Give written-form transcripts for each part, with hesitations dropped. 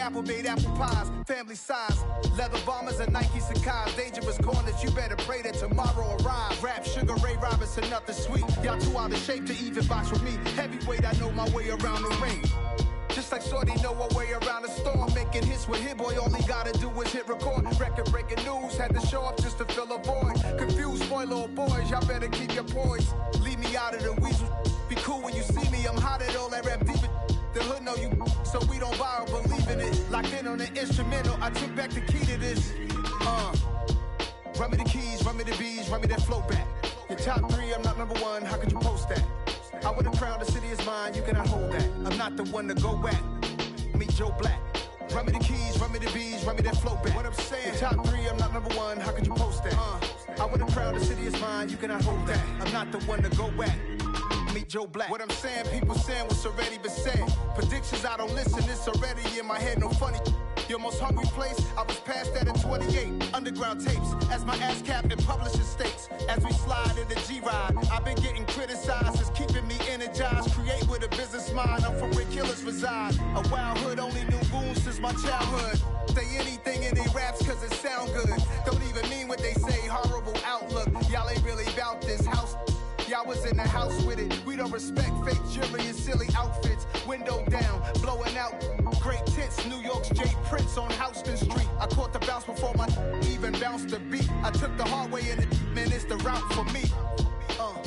apple made apple pies, family size. Leather bombers and Nike Sacai's. Dangerous corners, you better pray that tomorrow arrives. Rap, Sugar Ray Robinson, nothing sweet. Y'all too out of shape to even box with me. Heavyweight, I know my way around the ring. Just like Shorty know her way around the storm. Making hits with Hit Boy, all he gotta do is hit record. Record breaking news, had to show up just to fill a void. Confused, spoiled little boys, y'all better keep your poise. Leave me out of the weasel. Be cool when you see me, I'm hot at all that rap deep. The hood know you, so we don't borrow, believe in it. Locked in on the instrumental, I took back the key to this. Run me the keys, run me the bees, run me that flow back. Your top 3, I'm not number 1, how could you post that? I would've crowned the city is mine, you cannot hold that. I'm not the one to go back. Meet Joe Black. Run me the keys, run me the bees, run me that flow back. What I'm saying, your top 3, I'm not number 1, how could you post that? I would've crowned the city is mine, you cannot hold that. I'm not the one to go back. Meet Joe Black. What I'm saying, people saying what's already been said. Predictions, I don't listen, it's already in my head, no funny. Your most hungry place, I was past that at 28. Underground tapes, as my ass cap in publishing states. As we slide in the G-Ride, I've been getting criticized, it's keeping me energized. Create with a business mind, I'm from where killers reside. A wild hood, only knew goons since my childhood. Say anything in they raps cause it sound good. Don't even mean what they say, horrible outlook. Y'all ain't really about this house. Y'all was in the house with it. We don't respect fake jewelry and silly outfits. Window down, blowing out. Great tits, New York's Jay Prince on Houston Street. I caught the bounce before my even bounced the beat. I took the hard way in it, man, it's the route for me.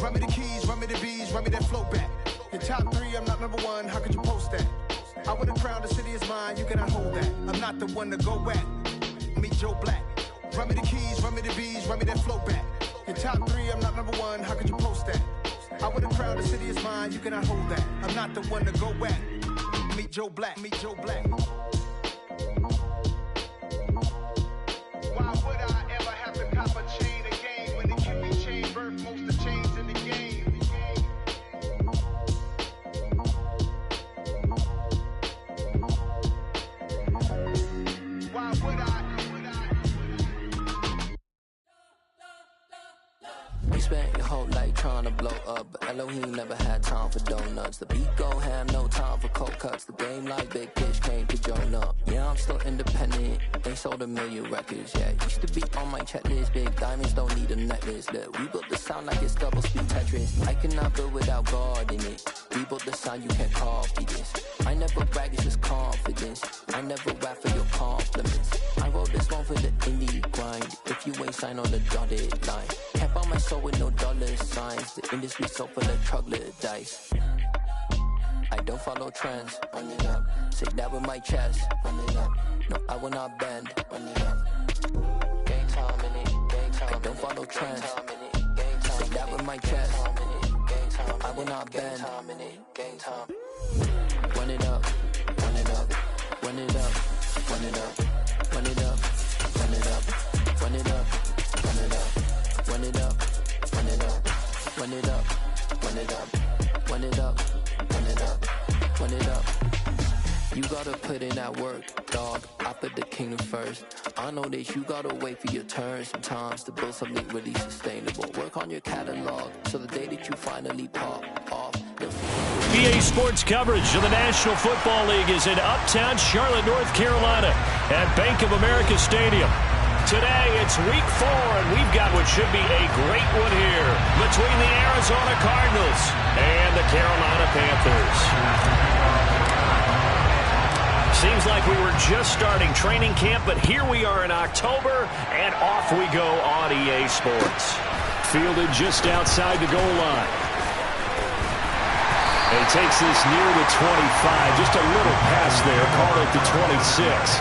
Run me the keys, run me the bees, run me that flow back. Your top 3, I'm not number 1, how could you post that? I would've crowned the city is mine, you cannot hold that. I'm not the one to go back. Meet Joe Black. Run me the keys, run me the bees, run me that flow back. Your top 3, I'm not number 1, how could you post that? I would've crowned the city is mine, you cannot hold that. I'm not the one to go back. Meet Joe Black, meet Joe Black. Why would I ever have to cop a chain again when it can be chain birth most of chains in the game? Why would I? We spent your whole life trying to blow up, but Elohim never had time for donuts. The beat go ham, no time for cold cuts. The game like Big Fish came to join up. Yeah, I'm still independent, they sold 1 million records. Yeah, used to be on my checklist. Big diamonds don't need a necklace. Look, we built the sound like it's double speed Tetris. I cannot build without God in it. We built the sound, you can't copy this. I never brag, it's just confidence. I never rap for your compliments. I wrote this one for the indie grind. If you ain't signed on the dotted line, can't buy my soul with no dollar signs. The industry so full of troglodytes. I don't follow trends. Run it up. Say that with my chest. Run it up. No, I will not bend. Run it up. Gang time in it. Gang time. I don't follow trends. Say that with my chest. I will not bend. Gang time. Run it up. Run it up. Run it up. Run it up. Run it up. Run it up. Run it up. Run it up. Run it up. Run it up. Run it up. Run it up. Run it up. Run it up. Run it up. You gotta put in that work, dog. I put the kingdom first. I know that you gotta wait for your turn sometimes to build something really sustainable. Work on your catalog so the day that you finally pop off. EA Sports coverage of the National Football League is in uptown Charlotte, North Carolina at Bank of America Stadium. Today, it's week 4, and we've got what should be a great one here between the Arizona Cardinals and the Carolina Panthers. Seems like we were just starting training camp, but here we are in October, and off we go on EA Sports. Fielded just outside the goal line. He takes this near the 25, just a little pass there, called it the 26.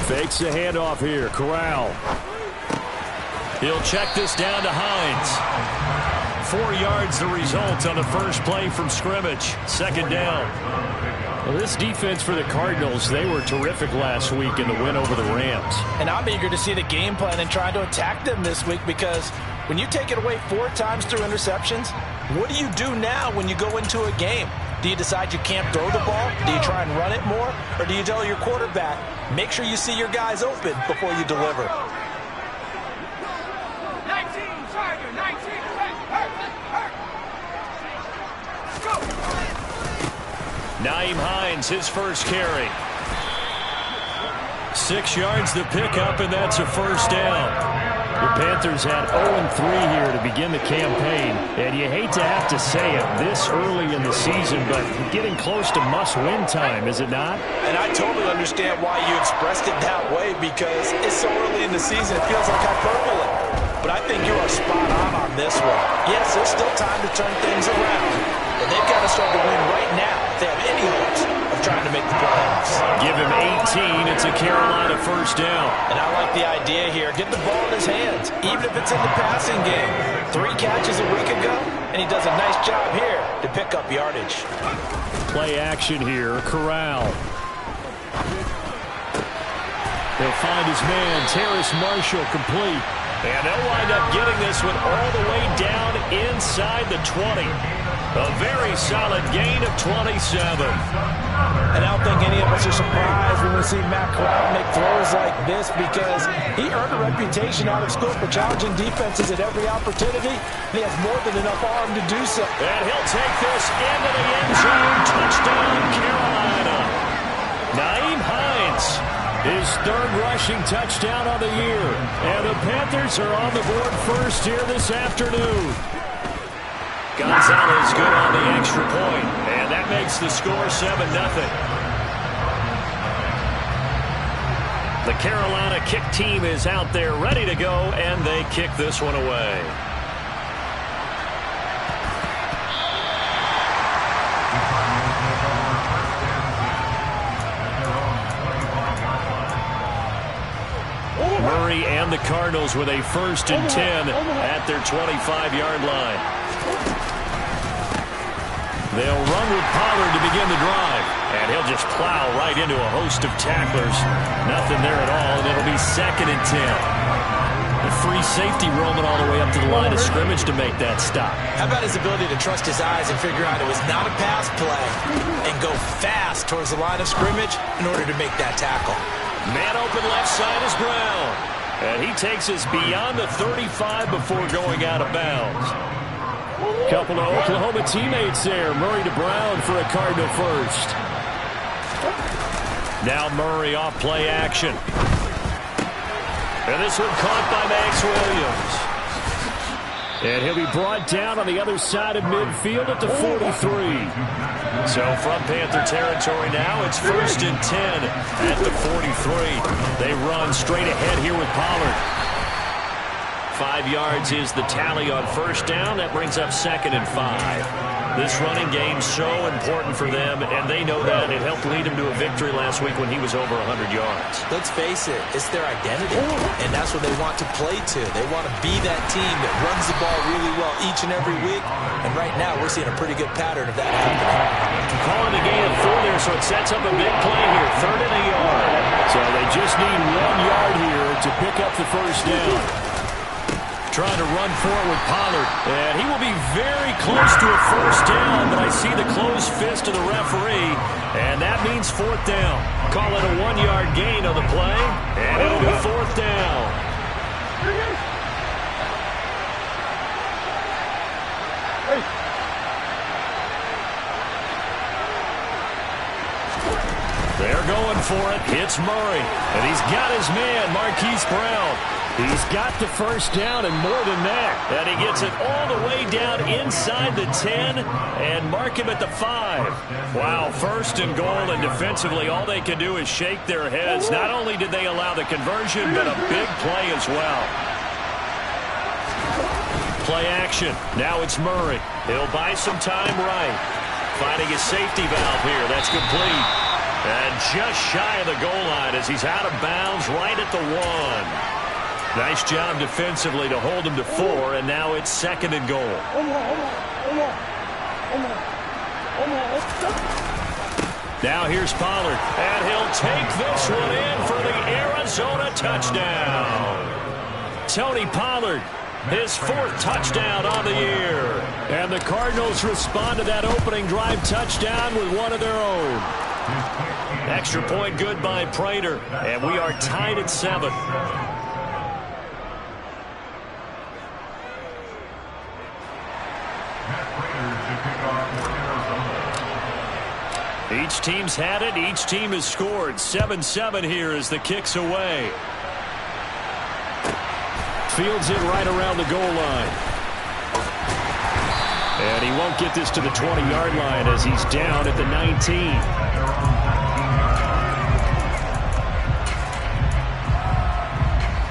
Fakes the handoff here. Corral. He'll check this down to Hines. 4 yards the result on the first play from scrimmage. Second down. Well, this defense for the Cardinals, they were terrific last week in the win over the Rams. And I'm eager to see the game plan and try to attack them this week, because when you take it away 4 times through interceptions, what do you do now when you go into a game? Do you decide you can't throw the ball? Do you try and run it more? Or do you tell your quarterback, make sure you see your guys open before you deliver? 19, Tiger, 19, hurt. Go! Nyheim Hines, his first carry. 6 yards the pickup, and that's a first down. The Panthers had 0-3 here to begin the campaign, and you hate to have to say it this early in the season, but getting close to must-win time, is it not? And I totally understand why you expressed it that way, because it's so early in the season, it feels like hyperbole. But I think you are spot on this one. Yes, there's still time to turn things around, but they've got to start to win right now if they have any hopes of trying to make the playoffs. Give him 18. It's a Carolina first down. And I like the idea here. Get the ball in his hands, even if it's in the passing game. 3 catches a week ago, and he does a nice job here to pick up yardage. Play action here. Corral. They'll find his man, Terrace Marshall, complete. And they'll wind up getting this one all the way down inside the 20. A very solid gain of 27. And I don't think any of us are surprised when we see Matt Corral make throws like this, because he earned a reputation out of school for challenging defenses at every opportunity. He has more than enough arm to do so. And he'll take this into the end zone. Touchdown, Carolina. Nyheim Hines, his 3rd rushing touchdown of the year. And the Panthers are on the board first here this afternoon. Gonzalez good on the extra point, and that makes the score 7-0. The Carolina kick team is out there ready to go, and they kick this one away. Murray and the Cardinals with a 1st and 10 at their 25-yard line. They'll run with Pollard to begin the drive, and he'll just plow right into a host of tacklers. Nothing there at all, and it'll be 2nd and 10. The free safety roaming all the way up to the line of scrimmage to make that stop. How about his ability to trust his eyes and figure out it was not a pass play and go fast towards the line of scrimmage in order to make that tackle? Man open left side is Brown, and he takes us beyond the 35 before going out of bounds. Couple of Oklahoma teammates there. Murray to Brown for a Cardinal first. Now Murray off play action. And this one caught by Max Williams. And he'll be brought down on the other side of midfield at the 43. So from Panther territory now, it's 1st and 10 at the 43. They run straight ahead here with Pollard. 5 yards is the tally on 1st down. That brings up 2nd and 5. This running game's so important for them, and they know that. It helped lead him to a victory last week when he was over 100 yards. Let's face it, it's their identity, and that's what they want to play to. They want to be that team that runs the ball really well each and every week, and right now we're seeing a pretty good pattern of that happening. Calling the gain of 4 there, so it sets up a big play here. 3rd and a yard. So they just need 1 yard here to pick up the 1st down. Trying to run for it with Pollard. And he will be very close to a 1st down, but I see the closed fist of the referee, and that means 4th down. Call it a 1-yard gain on the play, and it'll be 4th down. They're going for it. It's Murray, and he's got his man, Marquise Brown. He's got the 1st down and more than that. And he gets it all the way down inside the 10 and mark him at the 5. Wow, 1st and goal, and defensively all they can do is shake their heads. Not only did they allow the conversion, but a big play as well. Play action. Now it's Murray. He'll buy some time right. Finding his safety valve here. That's complete. And just shy of the goal line as he's out of bounds right at the 1. Nice job defensively to hold him to 4, and now it's 2nd and goal. Now here's Pollard, and he'll take this one in for the Arizona touchdown. Tony Pollard, his 4th touchdown on the year. And the Cardinals respond to that opening drive touchdown with one of their own. Extra point good by Prater, and we are tied at 7. Each team's had it. Each team has scored. 7-7 here as the kick's away. Fields it right around the goal line. And he won't get this to the 20-yard line as he's down at the 19.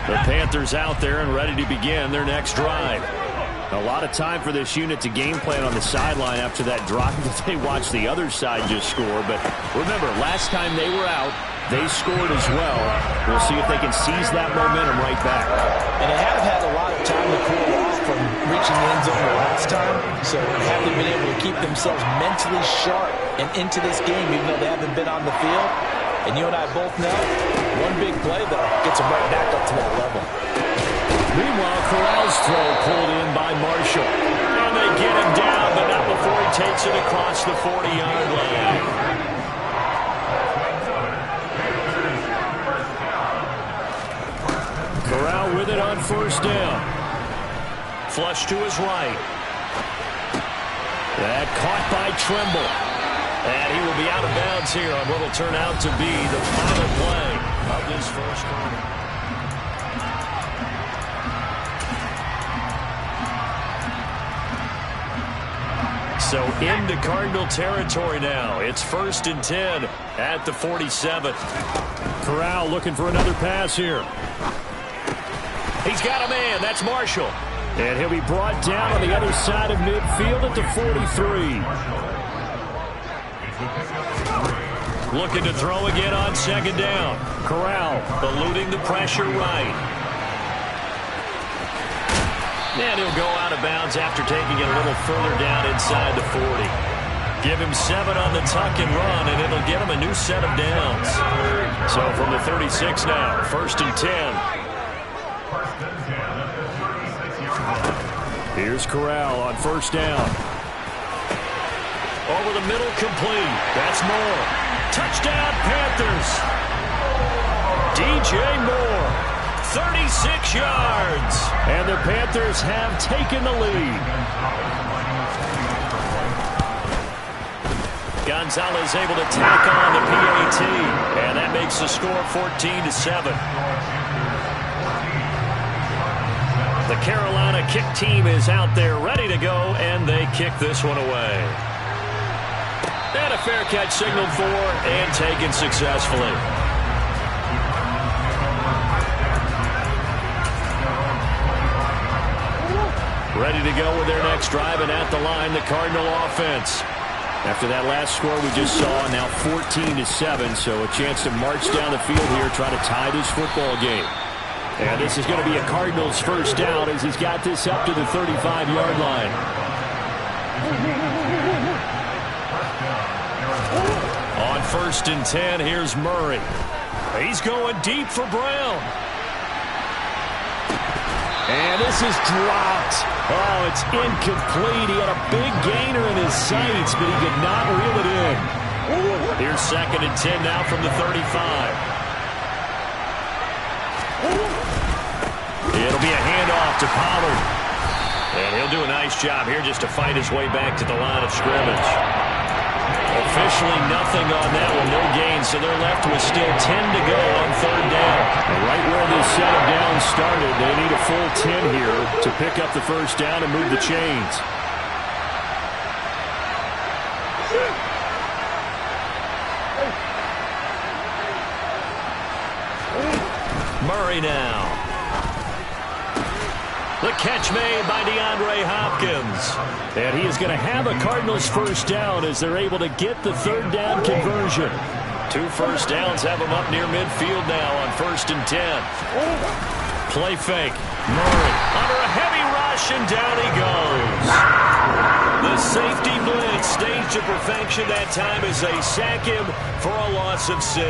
The Panthers out there and ready to begin their next drive. A lot of time for this unit to game plan on the sideline after that drop that they watched the other side just score. But remember, last time they were out, they scored as well. We'll see if they can seize that momentum right back. And they haven't had a lot of time to cool off from reaching the end zone the last time. So haven't been able to keep themselves mentally sharp and into this game, even though they haven't been on the field. And you and I both know, one big play, though, gets them right back up to that level. Meanwhile, Corral's throw pulled in by Marshall. And they get him down, but not before he takes it across the 40-yard line. Corral with it on 1st down. Flush to his right. That caught by Tremble. And he will be out of bounds here on what will turn out to be the final play of this first quarter. So into Cardinal territory now. It's 1st and 10 at the 47. Corral looking for another pass here. He's got a man. That's Marshall. And he'll be brought down on the other side of midfield at the 43. Looking to throw again on 2nd down. Corral eluding the pressure right. And he'll go out of bounds after taking it a little further down inside the 40. Give him 7 on the tuck and run, and it'll get him a new set of downs. So from the 36 now, 1st and 10. Here's Corral on 1st down. Over the middle, complete. That's Moore. Touchdown, Panthers. DJ Moore. 36 yards. And the Panthers have taken the lead. Gonzalez able to tack on the PAT. And that makes the score 14-7. The Carolina kick team is out there ready to go, and they kick this one away. And a fair catch signaled for and taken successfully. Ready to go with their next drive, and at the line, the Cardinal offense. After that last score we just saw, now 14-7, so a chance to march down the field here, try to tie this football game. And this is going to be a Cardinals 1st down as he's got this up to the 35-yard line. On 1st and 10, here's Murray. He's going deep for Brown. And this is dropped. Oh, it's incomplete. He had a big gainer in his sights, but he could not reel it in. Here's 2nd and 10 now from the 35. It'll be a handoff to Pollard. And he'll do a nice job here just to fight his way back to the line of scrimmage. Officially nothing on that one, no gain, so they're left with still 10 to go on 3rd down. Right where this set of downs started, they need a full 10 here to pick up the 1st down and move the chains. Murray now. The catch made by DeAndre Hopkins. And he is going to have a Cardinals 1st down as they're able to get the 3rd down conversion. 2 first downs have him up near midfield now on 1st and 10. Play fake. Murray under a heavy rush, and down he goes. The safety blitz staged to perfection that time as they sack him for a loss of 6.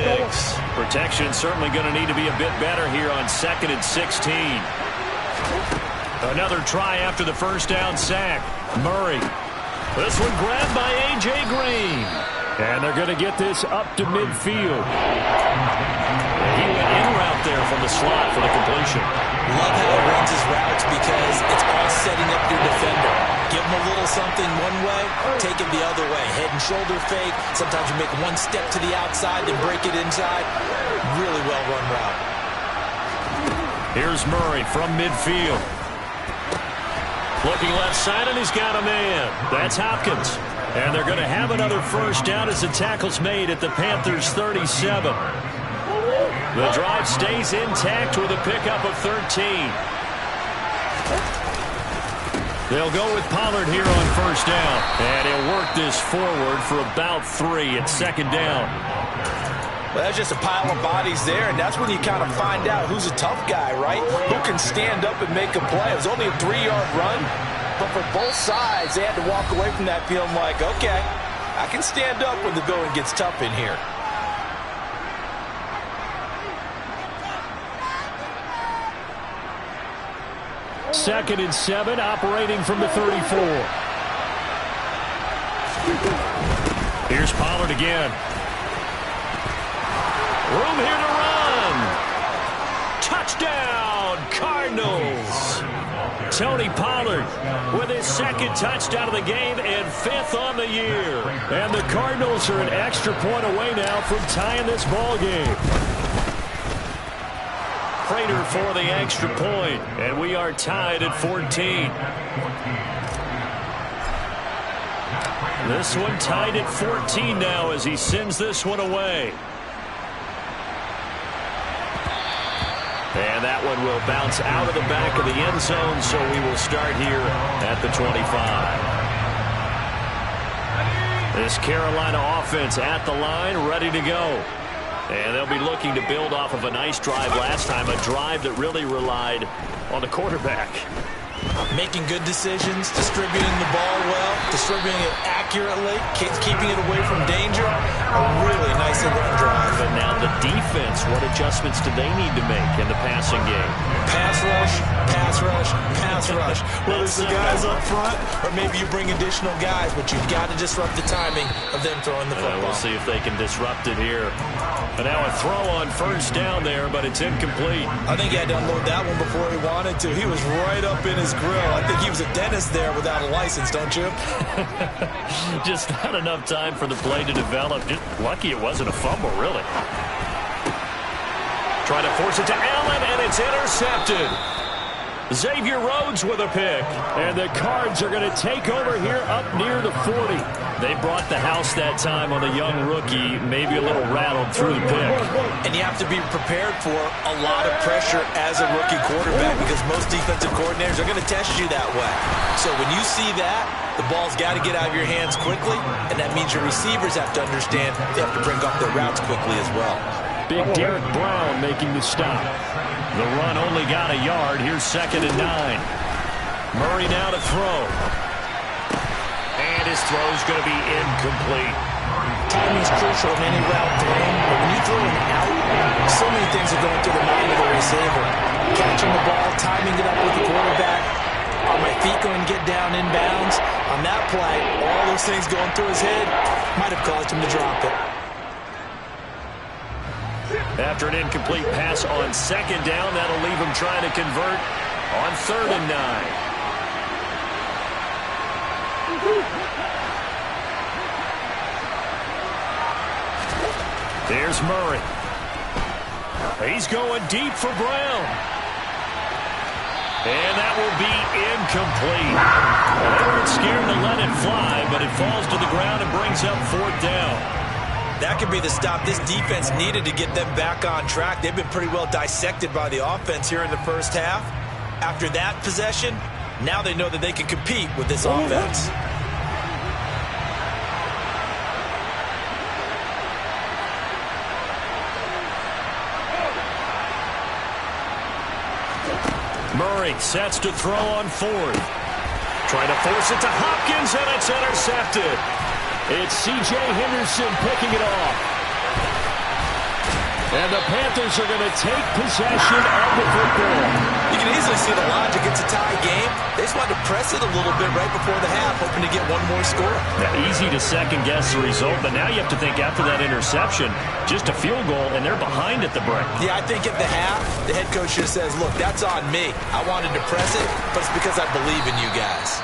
Protection certainly going to need to be a bit better here on 2nd and 16. Another try after the first down sack. Murray. This one grabbed by A.J. Green. And they're going to get this up to midfield. He went in route there from the slot for the completion. Love how he runs his routes because it's all setting up your defender. Give him a little something one way, take it the other way. Head and shoulder fake. Sometimes you make one step to the outside, then break it inside. Really well run route. Here's Murray from midfield. Looking left side, and he's got a man. That's Hopkins. And they're going to have another first down as the tackle's made at the Panthers' 37. The drive stays intact with a pickup of 13. They'll go with Pollard here on first down. And he'll work this forward for about 3 at 2nd down. Well, that's just a pile of bodies there, and that's when you kind of find out who's a tough guy, right? Who can stand up and make a play. It was only a 3-yard run, but for both sides, they had to walk away from that feeling like, okay, I can stand up when the going gets tough in here. Second and 7, operating from the 34. Here's Pollard again. Room here to run. Touchdown, Cardinals. Tony Pollard with his 2nd touchdown of the game and 5th on the year. And the Cardinals are an extra point away now from tying this ball game. Prater for the extra point, and we are tied at 14. This one tied at 14 now as he sends this one away. And that one will bounce out of the back of the end zone, so we will start here at the 25. This Carolina offense at the line, ready to go. And they'll be looking to build off of a nice drive last time, a drive that really relied on the quarterback. Making good decisions, distributing the ball well, distributing it accurately, keeping it away from danger. A really nicely run drive. But now the defense, what adjustments do they need to make in the passing game? Pass rush, pass rush, pass rush. Whether it's the guys up front or maybe you bring additional guys, but you've got to disrupt the timing of them throwing the football. We'll see if they can disrupt it here. And now a throw on first down there, but it's incomplete. I think he had to unload that one before he wanted to. He was right up in his grill. I think he was a dentist there without a license, don't you? Just not enough time for the play to develop. Just lucky it wasn't a fumble, really. Trying to force it to Allen, and it's intercepted. Xavier Rhodes with a pick. And the Cards are going to take over here up near the 40. They brought the house that time on the young rookie, maybe a little rattled through the pick. And you have to be prepared for a lot of pressure as a rookie quarterback because most defensive coordinators are going to test you that way. So when you see that, the ball's got to get out of your hands quickly, and that means your receivers have to understand they have to bring up their routes quickly as well. Big Derek Brown making the stop. The run only got a yard. Here's 2nd and 9. Murray now to throw. And his throw's going to be incomplete. Timing's crucial in any route thrown, but when you throw an out, so many things are going through the mind of the receiver. Catching the ball, timing it up with the quarterback. Are my feet going to get down in bounds? On that play, all those things going through his head might have caused him to drop it. After an incomplete pass on 2nd down, that'll leave him trying to convert on 3rd and 9. There's Murray. He's going deep for Brown. And that will be incomplete. They weren't scared to let it fly, but it falls to the ground and brings up 4th down. That could be the stop this defense needed to get them back on track. They've been pretty well dissected by the offense here in the first half. After that possession, now they know that they can compete with this offense. Murray sets to throw on fourth. Trying to force it to Hopkins, and it's intercepted. It's C.J. Henderson picking it off. And the Panthers are going to take possession of the football. You can easily see the logic. It's a tie game. They just wanted to press it a little bit right before the half, hoping to get one more score. Now, easy to second-guess the result, but now you have to think after that interception, just a field goal, and they're behind at the break. Yeah, I think at the half, the head coach just says, look, that's on me. I wanted to press it, but it's because I believe in you guys.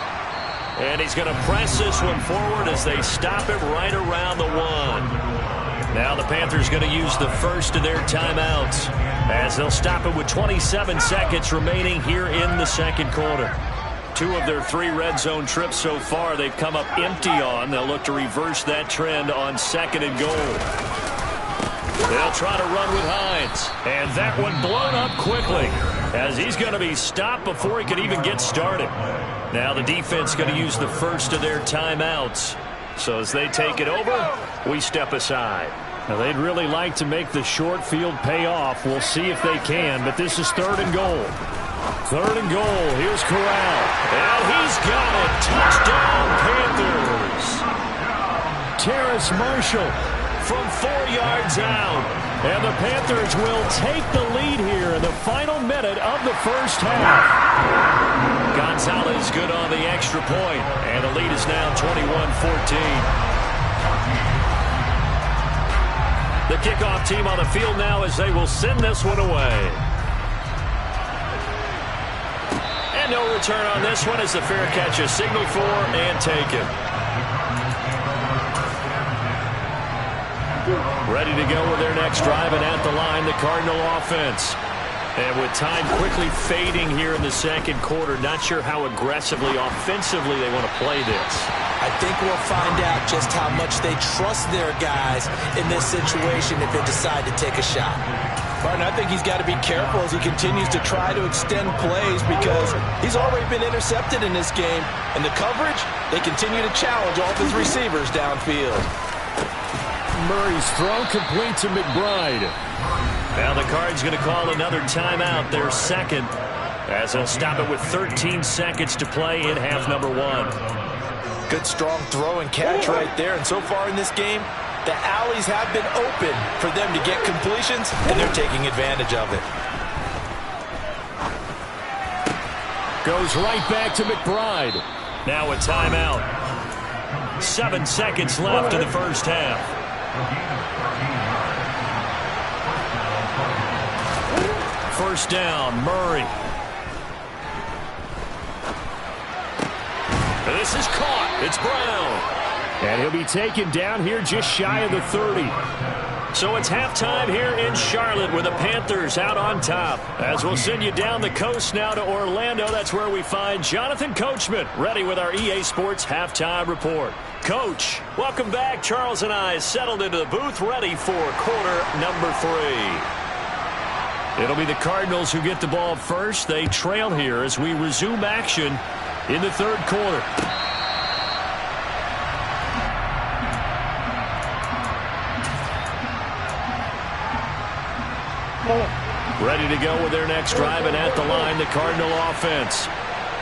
And he's going to press this one forward as they stop it right around the 1. Now the Panthers going to use the first of their timeouts as they'll stop it with 27 seconds remaining here in the second quarter. 2 of their 3 red zone trips so far they've come up empty on. They'll look to reverse that trend on 2nd and goal. They'll try to run with Hines. And that one blown up quickly as he's going to be stopped before he could even get started. Now the defense going to use the first of their timeouts. So as they take it over, we step aside. Now they'd really like to make the short field pay off. We'll see if they can, but this is 3rd and goal. 3rd and goal. Here's Corral. And he's got it. Touchdown, Panthers. Terrace Marshall from 4 yards out. And the Panthers will take the lead here in the final minute of the first half. Gonzalez good on the extra point, and the lead is now 21-14. The kickoff team on the field now as they will send this one away. And no return on this one as the fair catch is signaled for and taken. Ready to go with their next drive, and at the line, the Cardinal offense. And with time quickly fading here in the second quarter, not sure how aggressively, offensively they want to play this. I think we'll find out just how much they trust their guys in this situation if they decide to take a shot. Martin, I think he's got to be careful as he continues to try to extend plays because he's already been intercepted in this game. And the coverage, they continue to challenge all of his receivers downfield. Murray's throw complete to McBride. Now the Cards going to call another timeout, their second, as they'll stop it with 13 seconds to play in half number 1. Good strong throw and catch right there. And so far in this game, the alleys have been open for them to get completions, and they're taking advantage of it. Goes right back to McBride. Now a timeout. 7 seconds left in the first half. First down, Murray. This is caught. It's Brown. And he'll be taken down here just shy of the 30. So it's halftime here in Charlotte with the Panthers out on top. As we'll send you down the coast now to Orlando, that's where we find Jonathan Coachman ready with our EA Sports Halftime Report. Coach, welcome back. Charles and I settled into the booth ready for quarter number 3. It'll be the Cardinals who get the ball first. They trail here as we resume action in the third quarter. Ready to go with their next drive, and at the line, the Cardinal offense.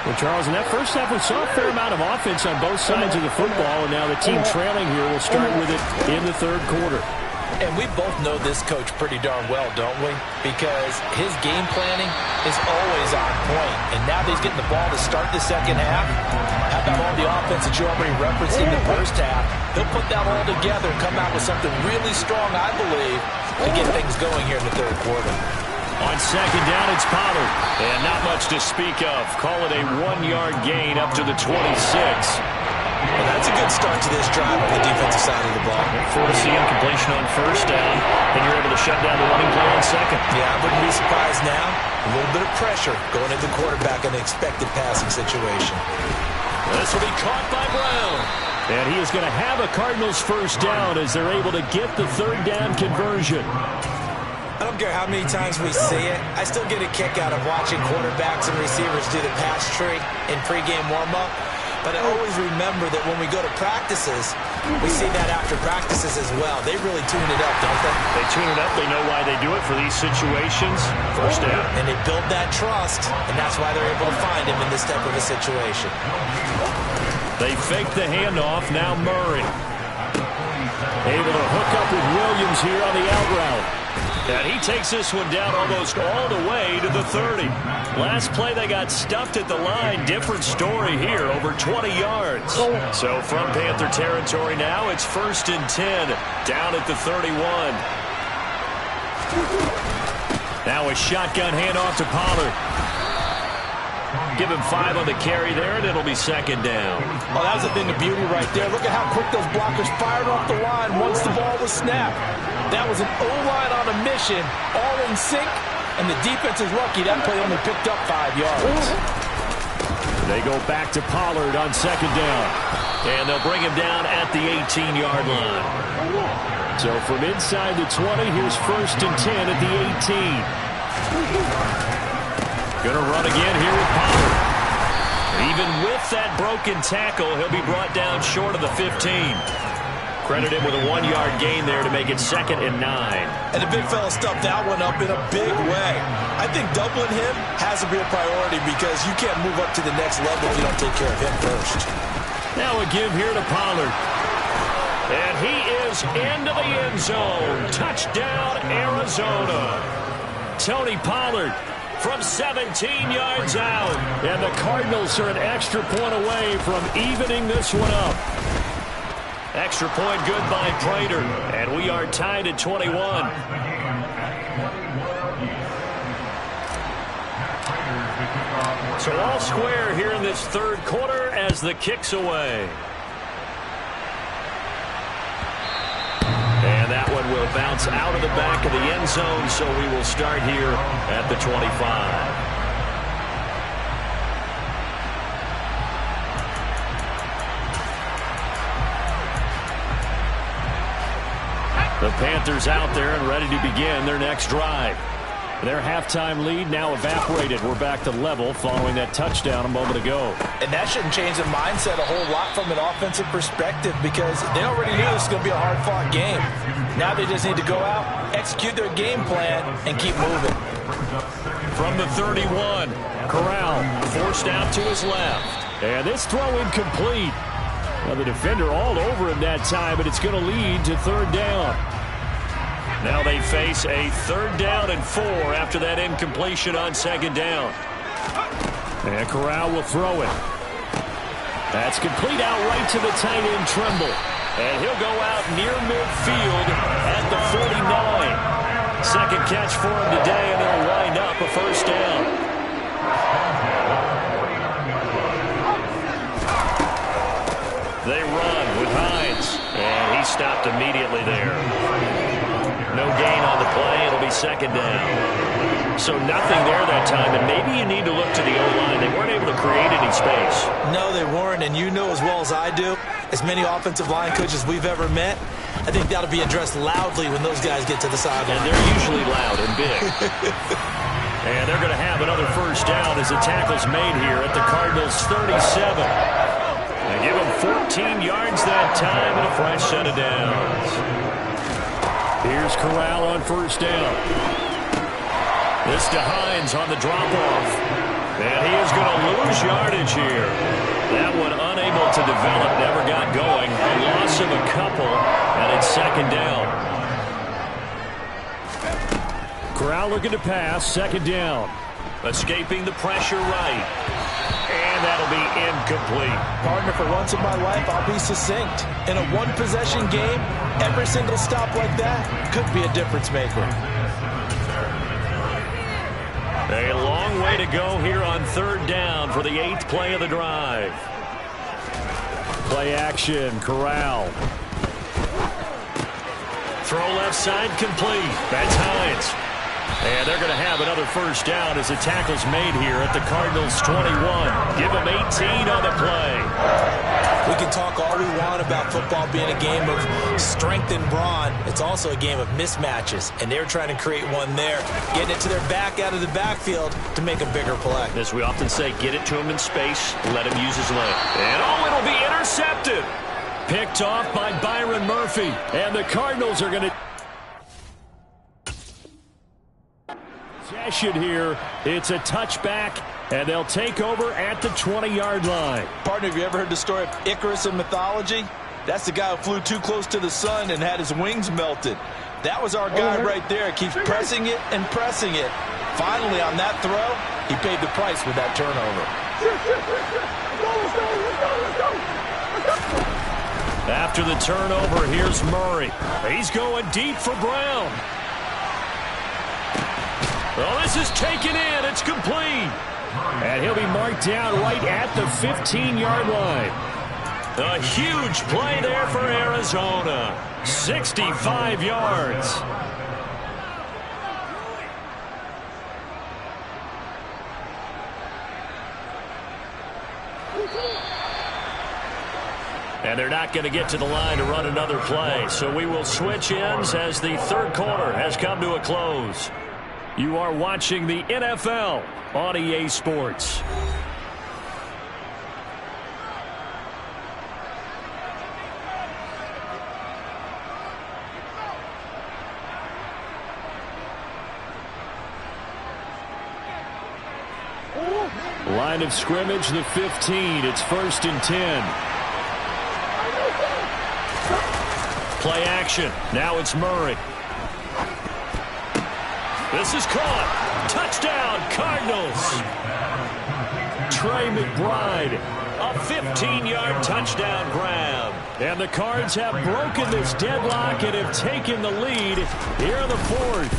Well, Charles, in that first half, we saw a fair amount of offense on both sides of the football, and now the team trailing here will start with it in the third quarter. And we both know this coach pretty darn well, don't we? Because his game planning is always on point. And now that he's getting the ball to start the second half, how about all the offense that you already referenced in the first half? He'll put that all together and come out with something really strong, I believe, to get things going here in the third quarter. On second down, it's Pollard. And not much to speak of. Call it a 1-yard gain up to the 26. Well, that's a good start to this drive on the defensive side of the ball. Force the incompletion on first down, and you're able to shut down the running play on second. Yeah, I wouldn't be surprised now. A little bit of pressure going at the quarterback in the expected passing situation. This will be caught by Brown. And he is going to have a Cardinals first down as they're able to get the third down conversion. I don't care how many times we see it. I still get a kick out of watching quarterbacks and receivers do the pass tree in pregame warm-up. But I always remember that when we go to practices, we see that after practices as well. They really tune it up, don't they? They tune it up. They know why they do it for these situations. First down. And they build that trust, and that's why they're able to find him in this type of a situation. They fake the handoff. Now Murray. Able to hook up with Williams here on the out route. And he takes this one down almost all the way to the 30. Last play, they got stuffed at the line. Different story here, over 20 yards. So from Panther territory now, it's 1st and 10, down at the 31. Now a shotgun handoff to Pollard. Give him 5 on the carry there, and it'll be 2nd down. Well, that was a thing of beauty right there. Look at how quick those blockers fired off the line once the ball was snapped. That was an O-line on a mission, all in sync, and the defense is lucky that play only picked up 5 yards. They go back to Pollard on 2nd down, and they'll bring him down at the 18-yard line. So from inside the 20, here's 1st and 10 at the 18. Gonna run again here with Pollard. Even with that broken tackle, he'll be brought down short of the 15. Credit him with a 1-yard gain there to make it 2nd and 9. And the big fella stuffed that one up in a big way. I think doubling him has a real priority because you can't move up to the next level if you don't take care of him first. Now a give here to Pollard. And he is into the end zone. Touchdown, Arizona. Tony Pollard from 17 yards out. And the Cardinals are an extra point away from evening this one up. Extra point good by Prater. And we are tied at 21. So all square here in this 3rd quarter as the kick's away. And that one will bounce out of the back of the end zone, so we will start here at the 25. The Panthers out there and ready to begin their next drive. Their halftime lead now evaporated. We're back to level following that touchdown a moment ago. And that shouldn't change the mindset a whole lot from an offensive perspective because they already knew this was going to be a hard-fought game. Now they just need to go out, execute their game plan, and keep moving. From the 31, Corral forced out to his left. And this throw incomplete. Well, the defender all over him that time, but it's going to lead to 3rd down. Now they face a 3rd down and 4 after that incompletion on 2nd down. And Corral will throw it. That's complete out right to the tight end, Trimble. And he'll go out near midfield at the 49. 2nd catch for him today, and they'll wind up a 1st down. They run with Hines, and he stopped immediately there. No gain on the play. It'll be 2nd down. So nothing there that time, and maybe you need to look to the O-line. They weren't able to create any space. No, they weren't, and you know as well as I do, as many offensive line coaches we've ever met, I think that'll be addressed loudly when those guys get to the sideline. And they're usually loud and big. And they're going to have another 1st down as the tackle's made here at the Cardinals' 37. They give them 14 yards that time and a fresh set of downs. Here's Corral on 1st down. This to Hines on the drop-off. And he is going to lose yardage here. That one unable to develop, never got going. A loss of a couple, and it's 2nd down. Corral looking to pass, 2nd down. Escaping the pressure right. And that'll be incomplete. Partner, for once in my life, I'll be succinct. In a one-possession game, every single stop like that could be a difference maker. A long way to go here on 3rd down for the 8th play of the drive. Play action, Corral. Throw left side complete. That's Hines. And they're going to have another 1st down as the tackle's made here at the Cardinals' 21. Give them 18 on the play. We can talk all we want about football being a game of strength and brawn. It's also a game of mismatches, and they're trying to create one there, getting it to their back out of the backfield to make a bigger play. As we often say, get it to him in space, let him use his leg. And it'll be intercepted. Picked off by Byron Murphy, and the Cardinals are going to possession here. It's a touchback, and they'll take over at the 20-yard line. Partner, have you ever heard the story of Icarus in mythology? That's the guy who flew too close to the sun and had his wings melted. That was our guy right there. Keeps pressing it and pressing it. Finally, on that throw, he paid the price with that turnover. After the turnover, here's Murray. He's going deep for Brown. Well, this is taken in. It's complete. And he'll be marked down right at the 15-yard line. A huge play there for Arizona. 65 yards. And they're not going to get to the line to run another play. So we will switch ends as the third quarter has come to a close. You are watching the NFL on EA Sports. Line of scrimmage, the 15. It's 1st and 10. Play action. Now it's Murray. This is caught. Touchdown, Cardinals. Trey McBride, a 15-yard touchdown grab. And the Cards have broken this deadlock and have taken the lead here in the fourth.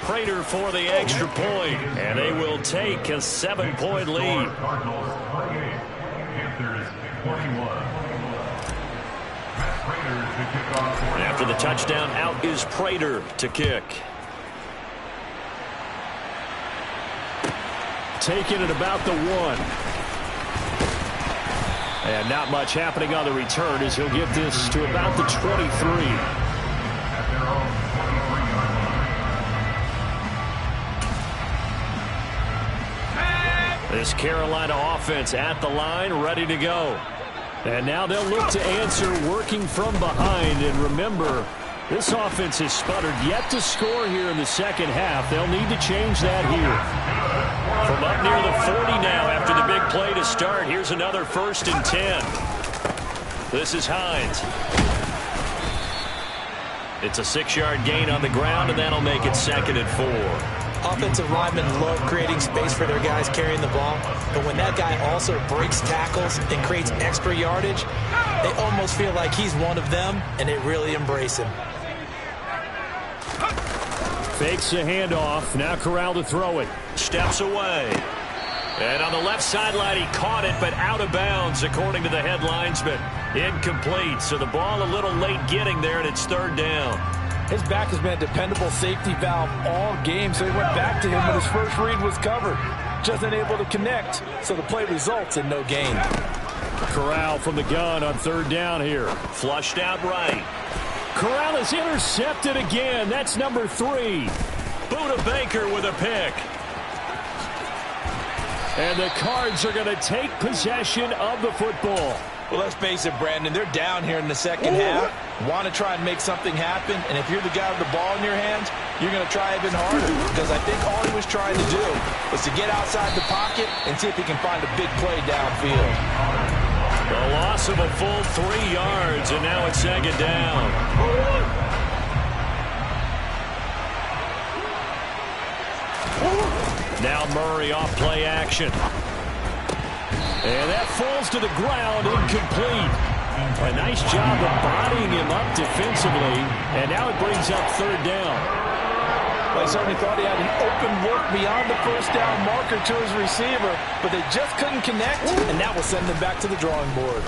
Prater for the extra point, and they will take a 7-point lead. After the touchdown, out is Prater to kick. Taking it about the 1. And not much happening on the return as he'll get this to about the 23. This Carolina offense at the line, ready to go. And now they'll look to answer working from behind. And remember, this offense has sputtered yet to score here in the second half. They'll need to change that here. From up near the 40 now after the big play to start. Here's another 1st and 10. This is Hines. It's a 6-yard gain on the ground, and that'll make it 2nd and 4. Offensive linemen love creating space for their guys carrying the ball, but when that guy also breaks tackles and creates extra yardage, they almost feel like he's one of them, and they really embrace him. Fakes a handoff. Now Corral to throw it. Steps away. And on the left sideline, he caught it, but out of bounds, according to the head linesman. Incomplete, so the ball a little late getting there, and it's 3rd down. His back has been a dependable safety valve all game, so he went back to him when his first read was covered. Just unable to connect, so the play results in no gain. Corral from the gun on 3rd down here. Flushed out right. Corral is intercepted again. That's number 3. Buda Baker with a pick. And the Cards are going to take possession of the football. Well, let's face it, Brandon, they're down here in the second half. Want to try and make something happen, and if you're the guy with the ball in your hands, you're going to try even harder, because I think all he was trying to do was to get outside the pocket and see if he can find a big play downfield. A loss of a full 3 yards, and now it's 2nd down. Now Murray off play action. And that falls to the ground, incomplete. A nice job of bodying him up defensively, and now it brings up 3rd down. Well, I certainly thought he had an open look beyond the 1st down marker to his receiver, but they just couldn't connect, and that will send them back to the drawing board.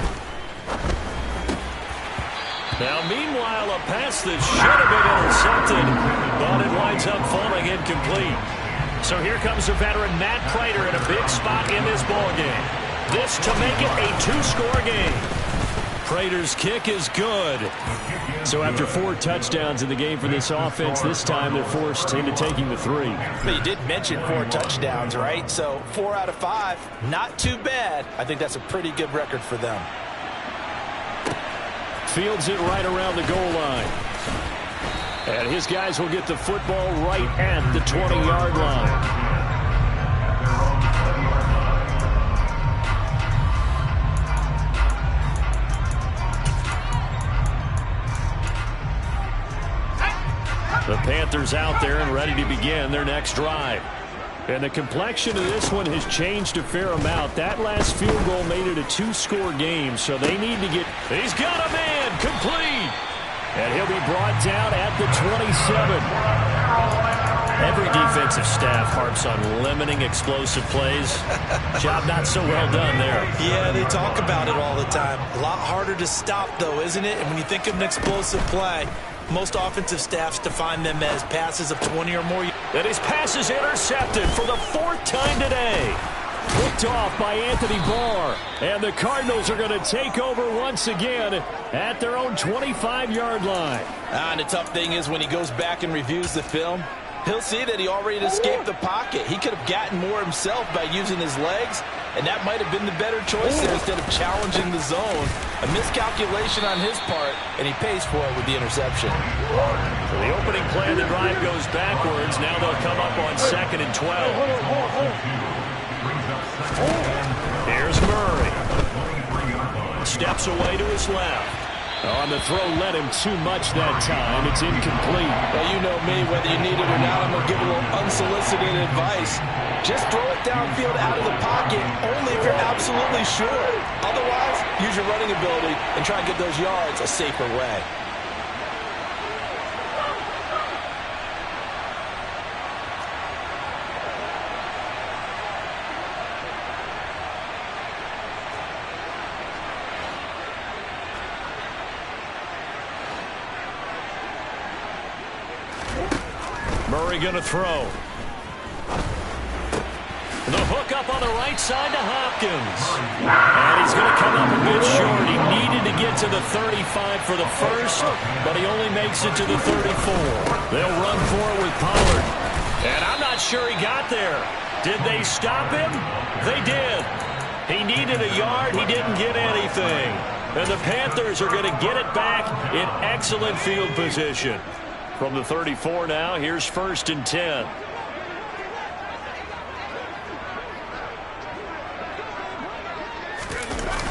Now, meanwhile, a pass that should have been intercepted, but it winds up falling incomplete. So here comes the veteran Matt Prater in a big spot in this ballgame. This to make it a two-score game. Prater's kick is good. So after 4 touchdowns in the game for this offense, this time they're forced into taking the 3. But you did mention 4 touchdowns, right? So 4 out of 5, not too bad. I think that's a pretty good record for them. Fields it right around the goal line. And his guys will get the football right at the 20-yard line. The Panthers out there and ready to begin their next drive. And the complexion of this one has changed a fair amount. That last field goal made it a 2-score game, so they need to get... He's got a man complete! And he'll be brought down at the 27. Every defensive staff harps on limiting explosive plays. Job not so well done there. Yeah, they talk about it all the time. A lot harder to stop, though, isn't it? And when you think of an explosive play, most offensive staffs define them as passes of 20 or more. And his pass is intercepted for the 4th time today. Picked off by Anthony Barr. And the Cardinals are going to take over once again at their own 25-yard line. And the tough thing is when he goes back and reviews the film, he'll see that he already escaped the pocket. He could have gotten more himself by using his legs, and that might have been the better choice there instead of challenging the zone. A miscalculation on his part, and he pays for it with the interception. So the opening play of the drive goes backwards. Now they'll come up on 2nd and 12. Here's Murray. Steps away to his left. On the throw, led him too much that time. It's incomplete. Well, you know me, whether you need it or not, I'm going to give a little unsolicited advice. Just throw it downfield out of the pocket, only if you're absolutely sure. Otherwise, use your running ability and try and get those yards a safer way. Murray going to throw. The hook up on the right side to Hopkins. And he's going to come up a bit short. He needed to get to the 35 for the first, but he only makes it to the 34. They'll run for it with Pollard. And I'm not sure he got there. Did they stop him? They did. He needed a yard. He didn't get anything. And the Panthers are going to get it back in excellent field position. From the 34 now, here's 1st and 10.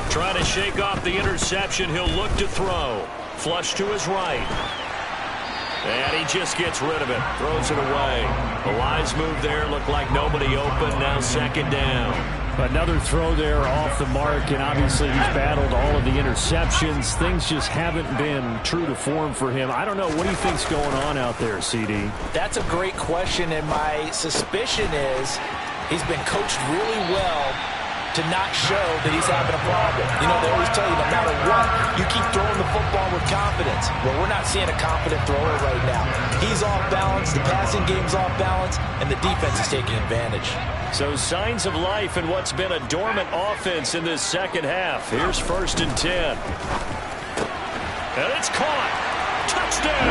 Trying to shake off the interception. He'll look to throw. Flush to his right. And he just gets rid of it. Throws it away. A wise move there. Looked like nobody open. Now 2nd down. Another throw there off the mark, and obviously he's battled all of the interceptions. Things just haven't been true to form for him. I don't know. What do you think's going on out there, CD? That's a great question, and my suspicion is he's been coached really well to not show that he's having a problem. You know, they always tell you no matter what, you keep throwing the football with confidence. Well, we're not seeing a confident thrower right now. He's off balance, the passing game's off balance, and the defense is taking advantage. So signs of life in what's been a dormant offense in this second half. Here's 1st and 10. And it's caught. Touchdown!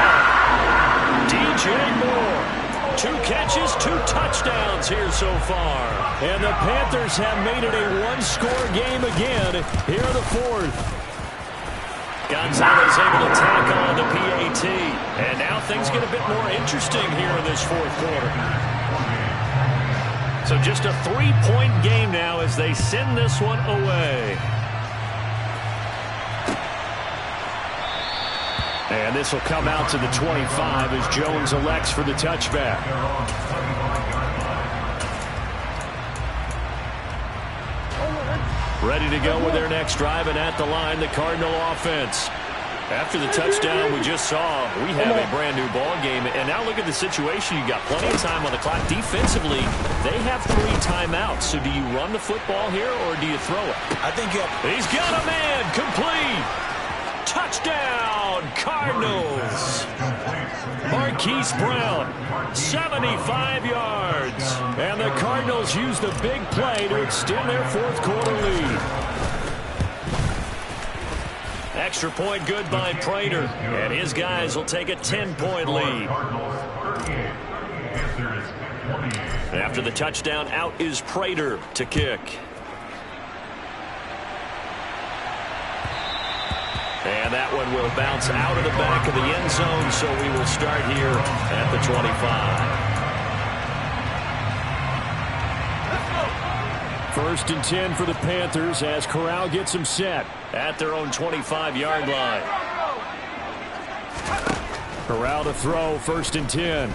DJ Moore. 2 catches, 2 touchdowns here so far. And the Panthers have made it a 1-score game again here in the 4th. Gonzalez able to tack on the PAT. And now things get a bit more interesting here in this 4th quarter. So just a 3-point game now as they send this one away. And this will come out to the 25 as Jones elects for the touchback. Ready to go with their next drive, and at the line, the Cardinal offense. After the touchdown we just saw, we have a brand new ball game. And now look at the situation. You got plenty of time on the clock. Defensively, they have 3 timeouts. So do you run the football here or do you throw it? I think he's got a man complete. Touchdown, Cardinals. Marquise Brown, 75 yards. And the Cardinals use the big play to extend their fourth quarter lead. Extra point good by Prater. And his guys will take a 10-point lead. After the touchdown, out is Prater to kick. And that one will bounce out of the back of the end zone, so we will start here at the 25. 1st and 10 for the Panthers as Corral gets them set at their own 25-yard line. Corral to throw, 1st and 10.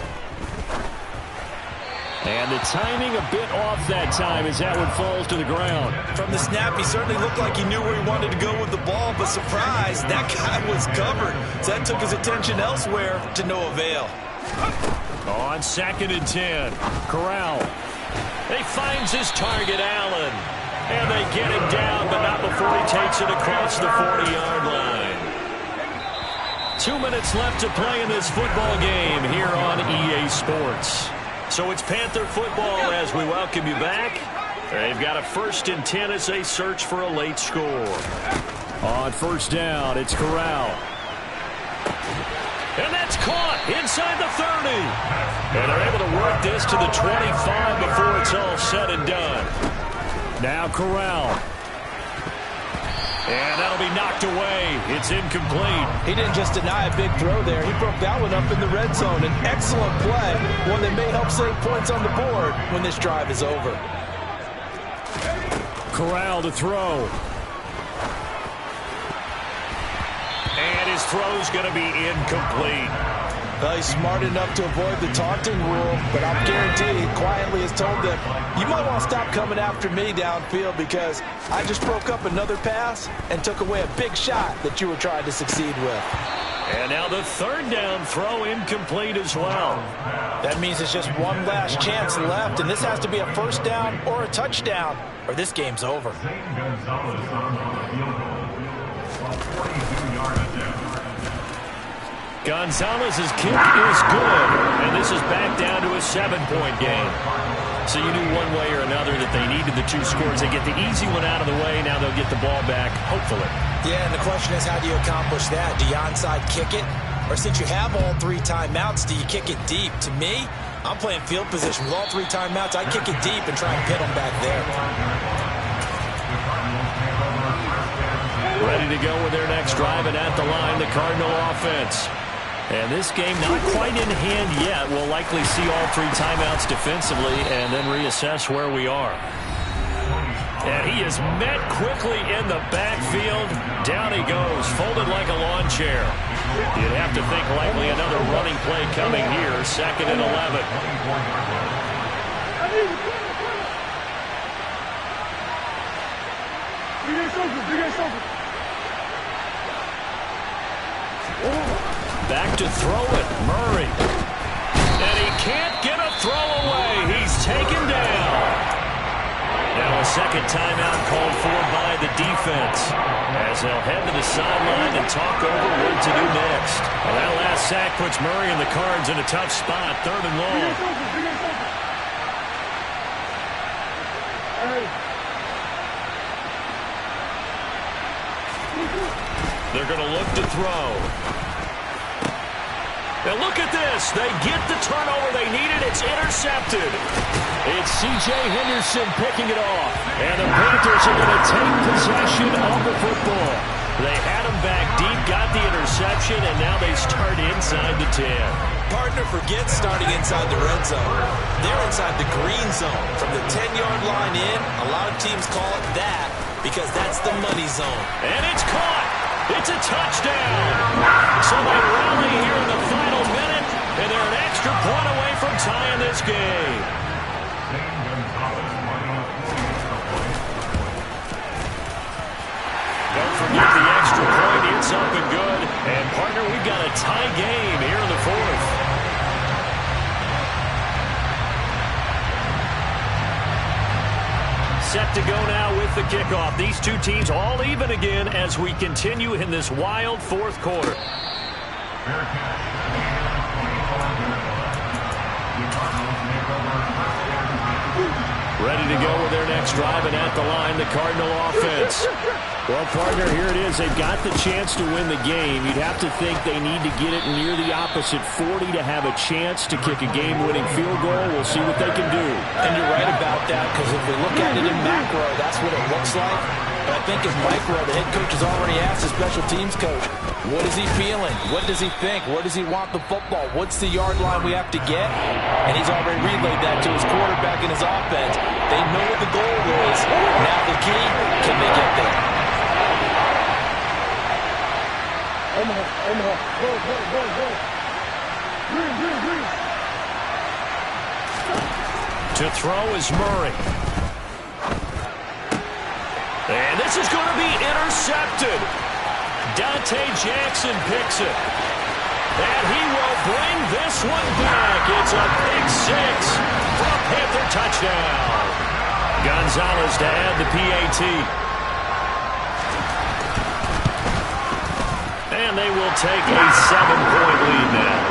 And the timing a bit off that time as that one falls to the ground. From the snap, he certainly looked like he knew where he wanted to go with the ball, but surprise, that guy was covered. So that took his attention elsewhere to no avail. On 2nd and 10, Corral. He finds his target, Allen. And they get him down, but not before he takes it across the 40-yard line. 2 minutes left to play in this football game here on EA Sports. So it's Panther football as we welcome you back. They've got a 1st and 10 as they search for a late score. On 1st down, it's Corral. And that's caught inside the 30. And they're able to work this to the 25 before it's all said and done. Now Corral. And that'll be knocked away. It's incomplete. He didn't just deny a big throw there. He broke that one up in the red zone. An excellent play, one that may help save points on the board when this drive is over. Corral to throw. And his throw's going to be incomplete. Well, he's smart enough to avoid the taunting rule, but I'm guaranteed he quietly has told them, you might want to stop coming after me downfield because I just broke up another pass and took away a big shot that you were trying to succeed with. And now the 3rd down throw incomplete as well. That means it's just one last chance left, and this has to be a 1st down or a touchdown, or this game's over. Gonzalez's kick is good, and this is back down to a 7-point game. So you knew one way or another that they needed the 2 scores. They get the easy one out of the way. Now they'll get the ball back, hopefully. Yeah, and the question is, how do you accomplish that? Do you onside kick it? Or since you have all 3 timeouts, do you kick it deep? To me, I'm playing field position with all 3 timeouts. I kick it deep and try and pin them back there. Ready to go with their next drive, and at the line, the Cardinal offense. And this game not quite in hand yet. We'll likely see all 3 timeouts defensively and then reassess where we are. And he is met quickly in the backfield. Down he goes, folded like a lawn chair. You'd have to think likely another running play coming here. 2nd and 11. Back to throw it, Murray. And he can't get a throw away. He's taken down. Now a 2nd timeout called for by the defense as they'll head to the sideline and talk over what to do next. Well, that last sack puts Murray and the Cards in a tough spot, 3rd and long. They're going to look to throw. And look at this. They get the turnover they needed. It's intercepted. It's C.J. Henderson picking it off. And the Panthers are going to take possession of the football. They had him back deep, got the interception, and now they start inside the 10. Partner forgets starting inside the red zone. They're inside the green zone. From the 10-yard line in, a lot of teams call it that because that's the money zone. And it's caught. It's a touchdown. So they rally here in the final minute, and they're an extra point away from tying this game. Don't forget the extra point. It's up and good. And, partner, we've got a tie game here in the 4th. set to go now with the kickoff. These two teams all even again as we continue in this wild fourth quarter. Ready to go with their next drive, and at the line, the Cardinal offense. Well, partner, here it is. They've got the chance to win the game. You'd have to think they need to get it near the opposite 40 to have a chance to kick a game-winning field goal. We'll see what they can do. And you're right about that, because if we look at it in macro, that's what it looks like. But I think in micro, the head coach has already asked the special teams coach, what is he feeling? What does he think? Where does he want the football? What's the yard line we have to get? And he's already relayed that to his quarterback and his offense. They know what the goal is. Now the key, can they get there? Omaha, go. Green. To throw is Murray. And this is going to be intercepted. Dante Jackson picks it. And he will bring this one back. It's a big 6 for a Panther touchdown. Gonzalez to add the PAT. And they will take a 7-point lead now.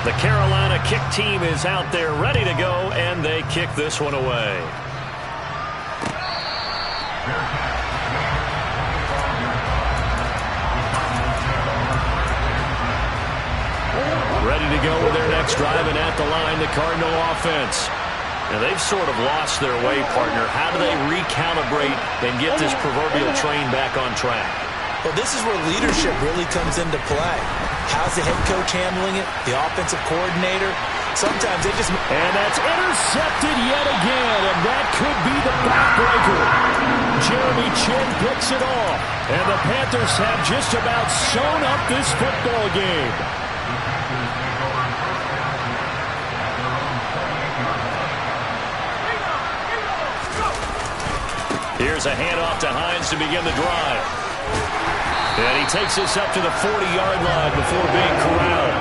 The Carolina kick team is out there ready to go, and they kick this one away. Ready to go with their next drive, and at the line, the Cardinal offense. Now, they've sort of lost their way, partner. How do they recalibrate and get this proverbial train back on track? Well, this is where leadership really comes into play. How's the head coach handling it? The offensive coordinator? Sometimes they just... And that's intercepted yet again, and that could be the backbreaker. Jeremy Chinn picks it off, and the Panthers have just about sewn up this football game. Here's a handoff to Hines to begin the drive. And he takes this up to the 40-yard line before being corralled.